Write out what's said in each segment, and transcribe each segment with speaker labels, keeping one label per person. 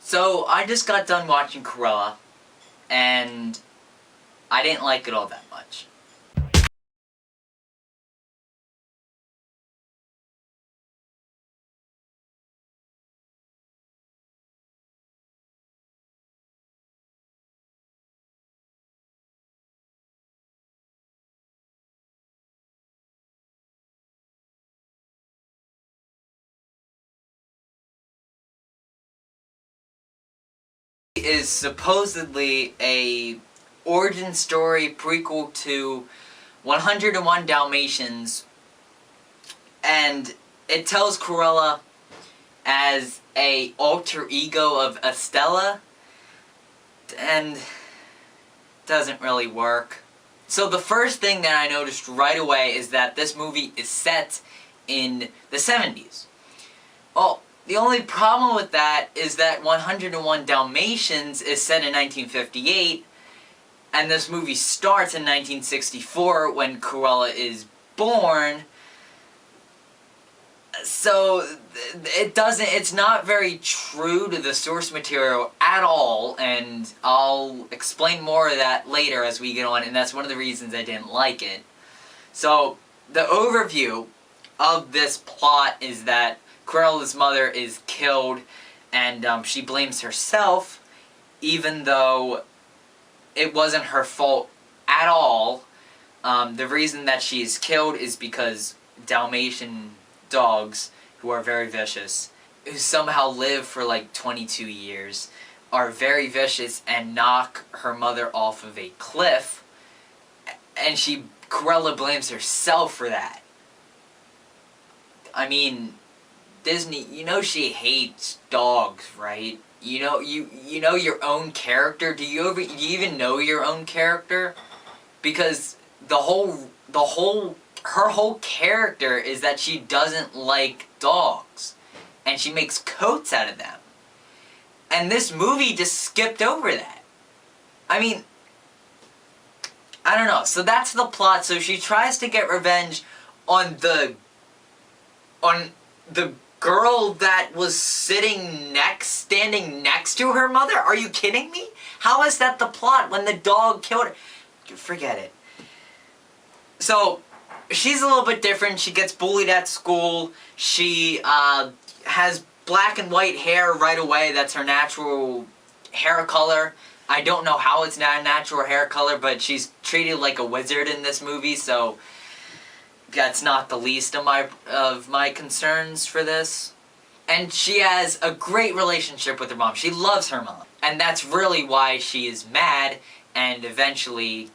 Speaker 1: So, I just got done watching Cruella, and I didn't like it all that much. It is supposedly a origin story prequel to 101 Dalmatians, and it tells Cruella as a alter ego of Estella, and doesn't really work. So the first thing that I noticed right away is that this movie is set in the 70s. Well, the only problem with that is that 101 Dalmatians is set in 1958, and this movie starts in 1964 when Cruella is born. So it's not very true to the source material at all, and I'll explain more of that later as we get on, and that's one of the reasons I didn't like it. So, the overview of this plot is that Cruella's mother is killed, and she blames herself, even though it wasn't her fault at all. The reason that she is killed is because Dalmatian dogs, who are very vicious, who somehow live for like 22 years, are very vicious and knock her mother off of a cliff, and Cruella blames herself for that. I mean, Disney, you know she hates dogs, right? You know your own character. Do you even know your own character? Because her whole character is that she doesn't like dogs, and she makes coats out of them. And this movie just skipped over that. I mean, I don't know. So that's the plot. So she tries to get revenge on the girl that was standing next to her mother? Are you kidding me? How is that the plot when the dog killed her? Forget it. So, she's a little bit different. She gets bullied at school. She has black and white hair right away. That's her natural hair color. I don't know how it's not a natural hair color, but she's treated like a wizard in this movie, so that's not the least of my concerns for this. And she has a great relationship with her mom. She loves her mom. And that's really why she is mad and eventually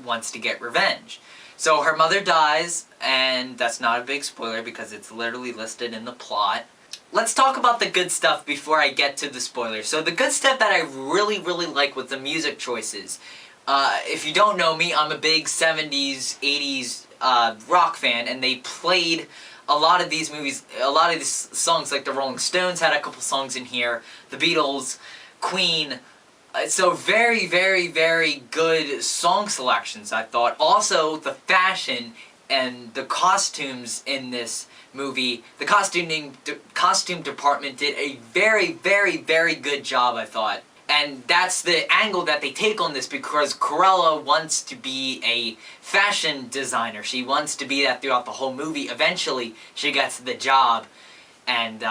Speaker 1: wants to get revenge. So her mother dies, and that's not a big spoiler because it's literally listed in the plot. Let's talk about the good stuff before I get to the spoilers. So the good stuff that I really, really like with the music choices. If you don't know me, I'm a big 70s, 80s rock fan, and they played a lot of these movies, a lot of these songs, like the Rolling Stones had a couple songs in here, the Beatles, Queen. So very, very, very good song selections, I thought. Also, the fashion and the costumes in this movie, the costume department did a very, very, very good job, I thought. And that's the angle that they take on this, because Cruella wants to be a fashion designer. She wants to be that throughout the whole movie. Eventually, she gets the job. And,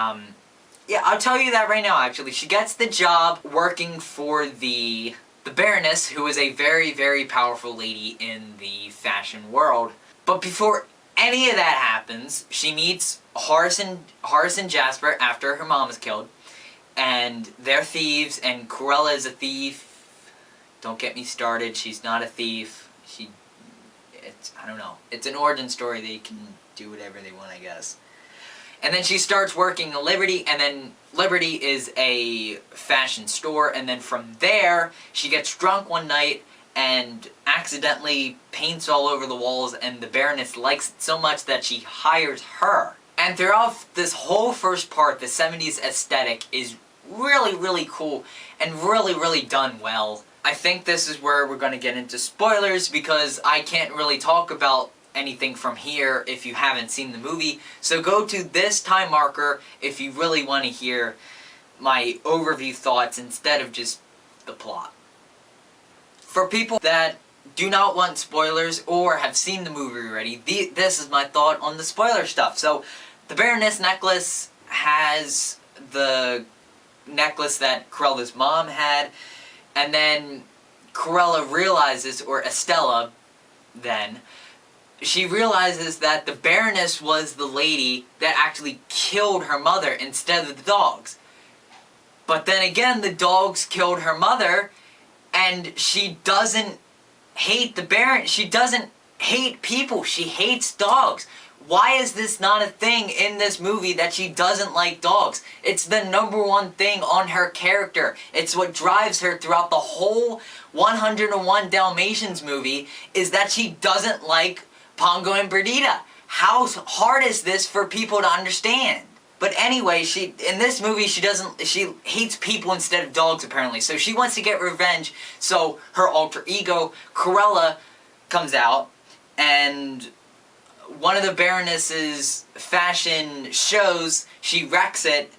Speaker 1: yeah, I'll tell you that right now, actually. She gets the job working for the Baroness, who is a very, very powerful lady in the fashion world. But before any of that happens, she meets Horace and Jasper after her mom is killed. And they're thieves, and Cruella is a thief. Don't get me started, she's not a thief. I don't know. It's an origin story, they can do whatever they want, I guess. And then she starts working at Liberty, and then Liberty is a fashion store, and then from there, she gets drunk one night and accidentally paints all over the walls, and the Baroness likes it so much that she hires her. And throughout this whole first part, the 70s aesthetic is really, really cool and really, really done well. I think this is where we're going to get into spoilers, because I can't really talk about anything from here if you haven't seen the movie. So go to this time marker if you really want to hear my overview thoughts instead of just the plot. For people that do not want spoilers or have seen the movie already, this is my thought on the spoiler stuff. So, the Baroness necklace has the necklace that Cruella's mom had, and then Cruella realizes, or Estella then, she realizes that the Baroness was the lady that actually killed her mother instead of the dogs. But then again, the dogs killed her mother, and she doesn't hate the Baron. She doesn't hate people. She hates dogs. Why is this not a thing in this movie that she doesn't like dogs? It's the #1 thing on her character. It's what drives her throughout the whole 101 Dalmatians movie, is that she doesn't like Pongo and Perdita. How hard is this for people to understand? But anyway, in this movie, she hates people instead of dogs, apparently. So she wants to get revenge. So her alter ego, Cruella, comes out, and one of the Baroness's fashion shows, she wrecks it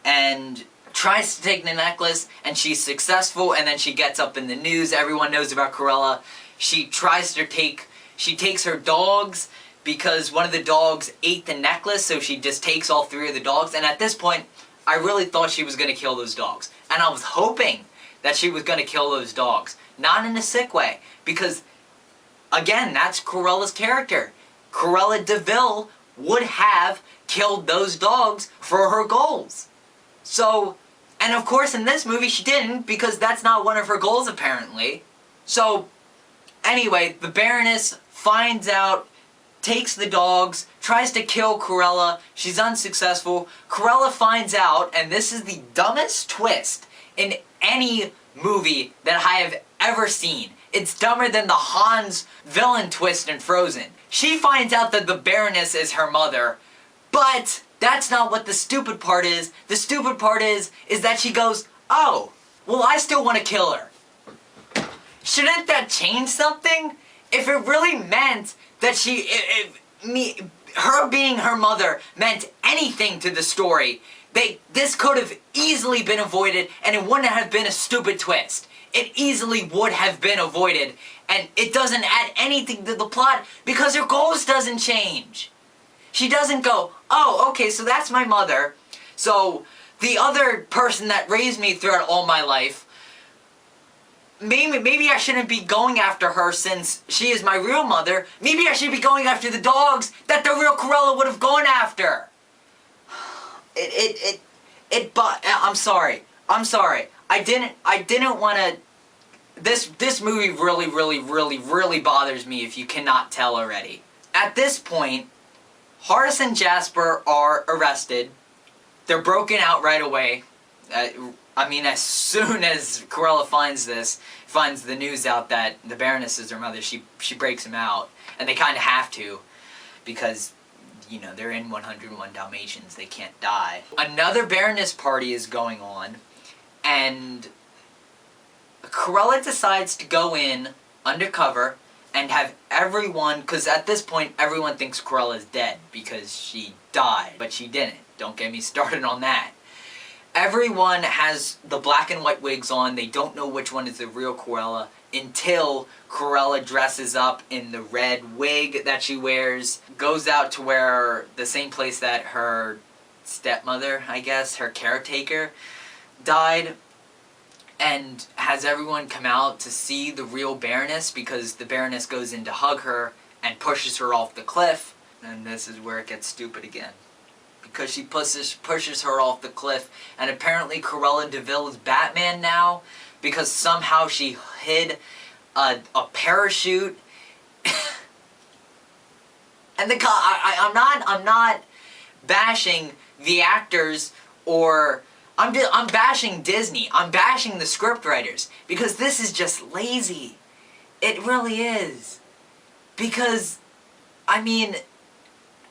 Speaker 1: and tries to take the necklace, and she's successful, and then she gets up in the news. Everyone knows about Cruella. She takes her dogs, because one of the dogs ate the necklace, so she just takes all 3 of the dogs. And at this point, I really thought she was going to kill those dogs. And I was hoping that she was going to kill those dogs. Not in a sick way, because, again, that's Cruella's character. Cruella de Vil would have killed those dogs for her goals. So, and of course in this movie she didn't, because that's not one of her goals apparently. So, anyway, the Baroness finds out, takes the dogs, tries to kill Cruella. She's unsuccessful. Cruella finds out, and this is the dumbest twist in any movie that I have ever seen. It's dumber than the Hans villain twist in Frozen. She finds out that the Baroness is her mother, but that's not what the stupid part is. The stupid part is that she goes, oh, well, I still want to kill her. Shouldn't that change something? If it really meant that her being her mother meant anything to the story, this could have easily been avoided, and it wouldn't have been a stupid twist. It easily would have been avoided, and it doesn't add anything to the plot because her goals doesn't change. She doesn't go, oh, okay, so that's my mother, so the other person that raised me throughout all my life, maybe I shouldn't be going after her since she is my real mother. Maybe I should be going after the dogs that the real Cruella would have gone after. But I'm sorry. I didn't want to. This movie really bothers me, if you cannot tell already. At this point, Horace and Jasper are arrested. They're broken out right away. As soon as Cruella finds the news out that the Baroness is her mother, she breaks him out. And they kind of have to, because, they're in 101 Dalmatians, they can't die. Another Baroness party is going on, and Cruella decides to go in undercover and have everyone, because at this point everyone thinks Cruella's dead because she died, but she didn't. Don't get me started on that. Everyone has the black and white wigs on. They don't know which one is the real Cruella until Cruella dresses up in the red wig that she wears, goes out to where the same place that her stepmother, I guess, her caretaker, died, and has everyone come out to see the real Baroness, because the Baroness goes in to hug her and pushes her off the cliff. And this is where it gets stupid again, because she pushes her off the cliff, and apparently Cruella de Vil is Batman now, because somehow she hid a parachute. And I'm not bashing the actors, or I'm bashing Disney. I'm bashing the scriptwriters, because this is just lazy. It really is. Because,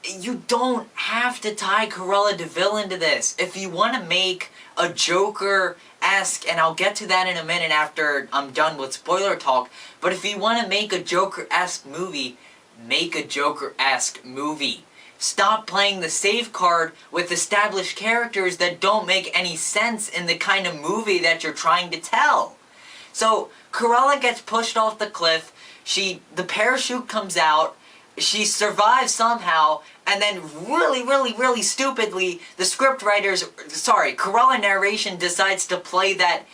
Speaker 1: you don't have to tie Cruella de Vil into this. If you want to make a Joker-esque, and I'll get to that in a minute after I'm done with spoiler talk, but if you want to make a Joker-esque movie, make a Joker-esque movie. Stop playing the safe card with established characters that don't make any sense in the kind of movie that you're trying to tell. So, Cruella gets pushed off the cliff, the parachute comes out, she survives somehow, and then really stupidly, the Cruella narration decides to play that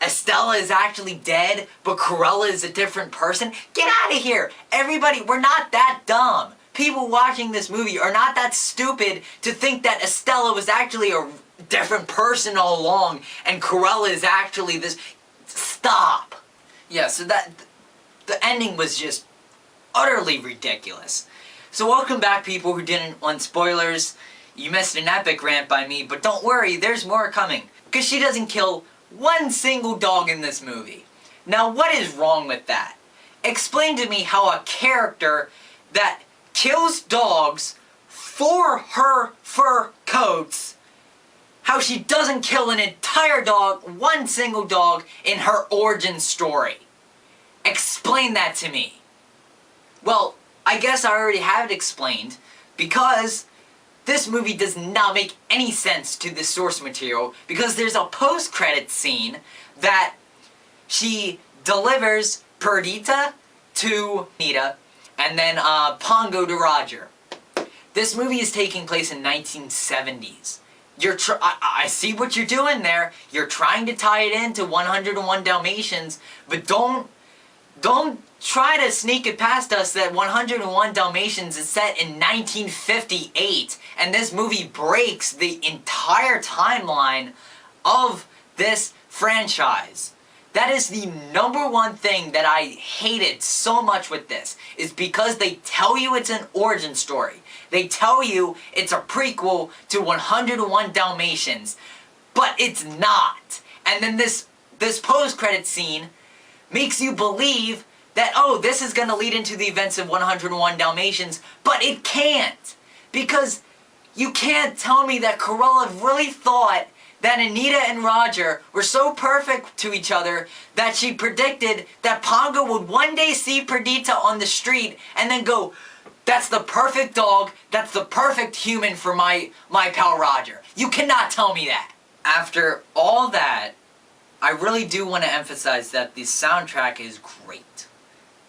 Speaker 1: Estella is actually dead, but Cruella is a different person. Get out of here! Everybody, we're not that dumb. People watching this movie are not that stupid to think that Estella was actually a different person all along, and Cruella is actually this... Stop! Yeah, so the ending was just utterly ridiculous. So welcome back, people who didn't want spoilers. You missed an epic rant by me, but don't worry, there's more coming. Because she doesn't kill one single dog in this movie. Now, what is wrong with that? Explain to me how a character that kills dogs for her fur coats, how she doesn't kill an entire dog, one single dog, in her origin story. Explain that to me. Well, I guess I already have it explained, because this movie does not make any sense to the source material, because there's a post-credit scene that she delivers Perdita to Anita, and then Pongo to Roger. This movie is taking place in 1970s. I see what you're doing there. You're trying to tie it into 101 Dalmatians, but don't try to sneak it past us that 101 Dalmatians is set in 1958, and this movie breaks the entire timeline of this franchise. That is the number one thing that I hated so much with this, is because they tell you it's an origin story. They tell you it's a prequel to 101 Dalmatians, but it's not. And then this post-credit scene makes you believe that, oh, this is going to lead into the events of 101 Dalmatians, but it can't. Because you can't tell me that Cruella really thought that Anita and Roger were so perfect to each other that she predicted that Pongo would one day see Perdita on the street and then go, that's the perfect dog, that's the perfect human for my pal Roger. You cannot tell me that. After all that, I really do want to emphasize that the soundtrack is great.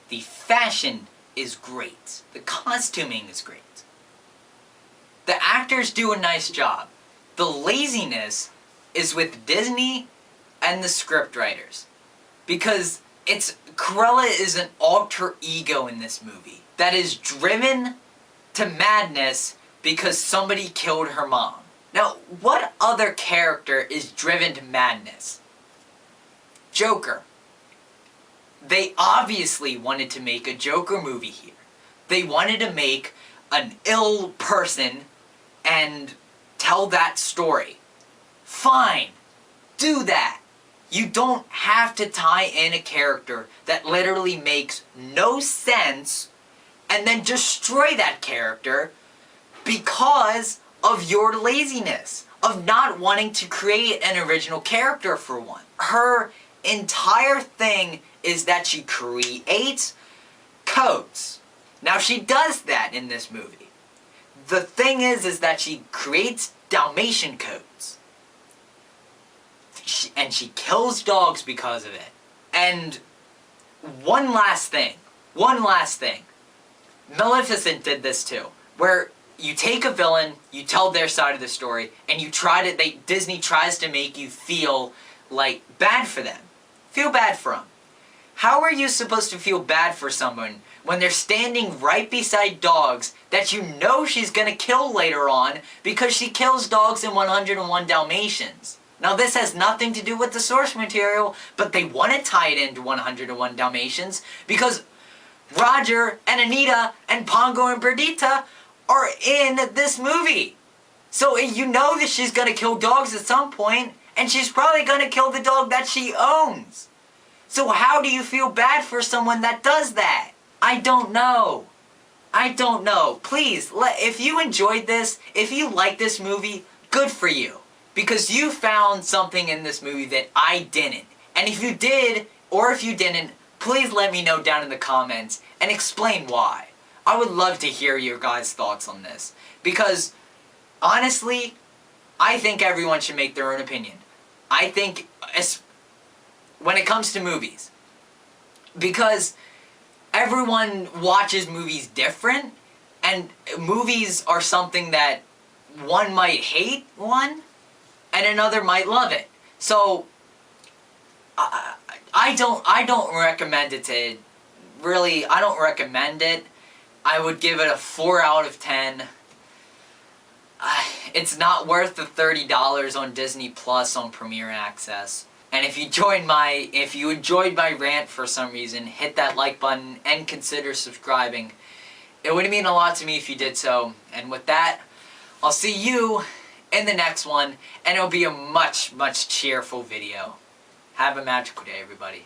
Speaker 1: The fashion is great. The costuming is great. The actors do a nice job. The laziness is with Disney and the scriptwriters. Because Cruella is an alter ego in this movie that is driven to madness because somebody killed her mom. Now, what other character is driven to madness? Joker. They obviously wanted to make a Joker movie here. They wanted to make an ill person and tell that story. Fine. Do that. You don't have to tie in a character that literally makes no sense and then destroy that character because of your laziness, of not wanting to create an original character for one. Her entire thing is that she creates codes. Now, she does that in this movie. The thing is that she creates Dalmatian codes. And she kills dogs because of it. And one last thing. Maleficent did this too. Where you take a villain, you tell their side of the story, and Disney tries to make you feel like bad for them. Feel bad for them. How are you supposed to feel bad for someone when they're standing right beside dogs that you know she's gonna kill later on because she kills dogs in 101 Dalmatians? Now, this has nothing to do with the source material, but they want to tie it into 101 Dalmatians because Roger and Anita and Pongo and Perdita are in this movie. So you know that she's gonna kill dogs at some point, and she's probably gonna kill the dog that she owns. So how do you feel bad for someone that does that? I don't know. Please, if you enjoyed this, if you like this movie, good for you. Because you found something in this movie that I didn't. And if you did, or if you didn't, please let me know down in the comments and explain why. I would love to hear your guys' thoughts on this. Because, honestly, I think everyone should make their own opinion. I think, when it comes to movies, because everyone watches movies different, and movies are something that one might hate one, and another might love it. So, I don't recommend it to, really, I don't recommend it. I would give it a 4 out of 10. It's not worth the $30 on Disney Plus on Premiere Access. And if you enjoyed my rant for some reason, hit that like button and consider subscribing. It would mean a lot to me if you did so. And with that, I'll see you in the next one, and it'll be a much, much cheerful video. Have a magical day, everybody.